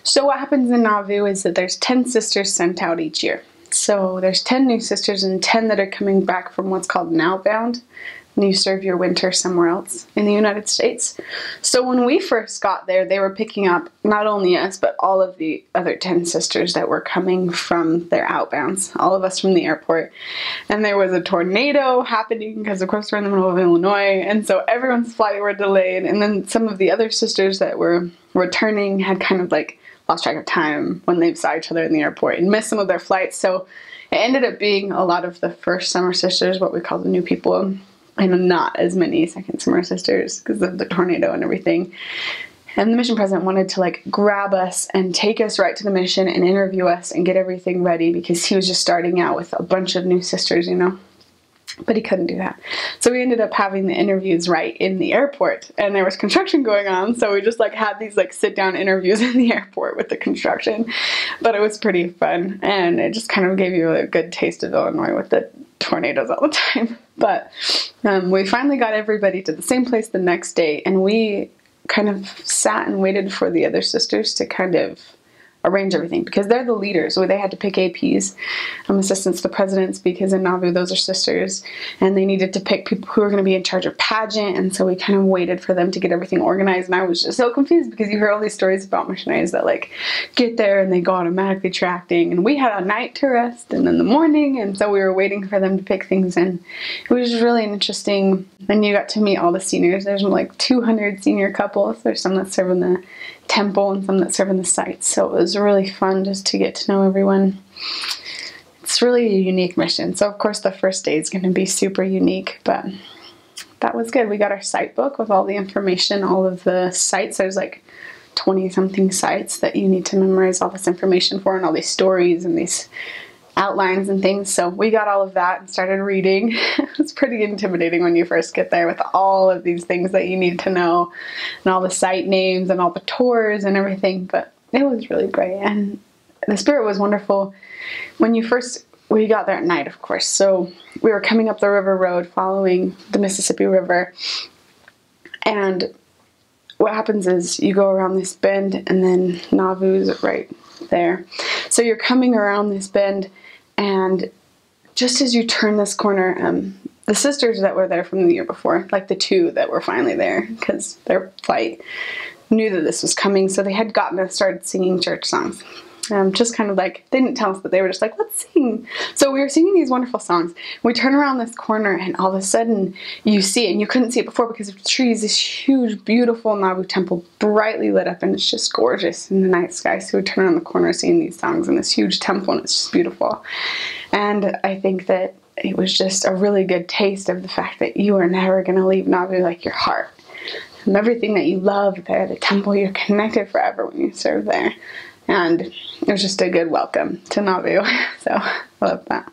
So what happens in Nauvoo is that there's 10 sisters sent out each year. So there's 10 new sisters and 10 that are coming back from what's called an outbound, and you serve your winter somewhere else in the United States. So when we first got there, they were picking up not only us, but all of the other 10 sisters that were coming from their outbounds, all of us from the airport. And there was a tornado happening because, of course, we're in the middle of Illinois, and so everyone's flights were delayed. And then some of the other sisters that were returning had kind of like lost track of time when they saw each other in the airport and missed some of their flights. So it ended up being a lot of the first summer sisters, what we call the new people, and not as many second summer sisters because of the tornado and everything. And the mission president wanted to like grab us and take us right to the mission and interview us and get everything ready because he was just starting out with a bunch of new sisters, you know. But he couldn't do that. So we ended up having the interviews right in the airport, and there was construction going on, so we just like had these like sit down interviews in the airport with the construction. But it was pretty fun, and it just kind of gave you a good taste of Illinois with the tornadoes all the time. But we finally got everybody to the same place the next day, and we kind of sat and waited for the other sisters to kind of arrange everything because they're the leaders. So they had to pick APs, assistants to presidents, because in Nauvoo those are sisters, and they needed to pick people who were going to be in charge of pageant. And so we kind of waited for them to get everything organized, and I was just so confused because you hear all these stories about missionaries that like get there and they go automatically to acting, and we had a night to rest and then the morning, and so we were waiting for them to pick things. And it was just really interesting. And you got to meet all the seniors. There's like 200 senior couples. There's some that serve in the temple and some that serve in the sites. So it was really fun just to get to know everyone. It's really a unique mission. So of course the first day is going to be super unique, but that was good. We got our site book with all the information, all of the sites. There's like 20 something sites that you need to memorize all this information for, and all these stories and these outlines and things. So we got all of that and started reading. It's pretty intimidating when you first get there with all of these things that you need to know and all the site names and all the tours and everything, but it was really great, and the spirit was wonderful. We got there at night, of course, so we were coming up the river road following the Mississippi River, and what happens is you go around this bend and then Nauvoo's right there. So you're coming around this bend, and just as you turn this corner, the sisters that were there from the year before, like the two that were finally there because their flight, knew that this was coming, so they had gotten us started singing church songs. Just kind of like, they didn't tell us, but they were just like, let's sing. So we were singing these wonderful songs. We turn around this corner, and all of a sudden you see it, and you couldn't see it before because of the trees, this huge, beautiful Nauvoo temple, brightly lit up, and it's just gorgeous in the night sky. So we turn around the corner singing these songs in this huge temple, and it's just beautiful. And I think that it was just a really good taste of the fact that you are never going to leave Nauvoo, like your heart. And everything that you love there, the temple, you're connected forever when you serve there. And it was just a good welcome to Nauvoo. So I love that.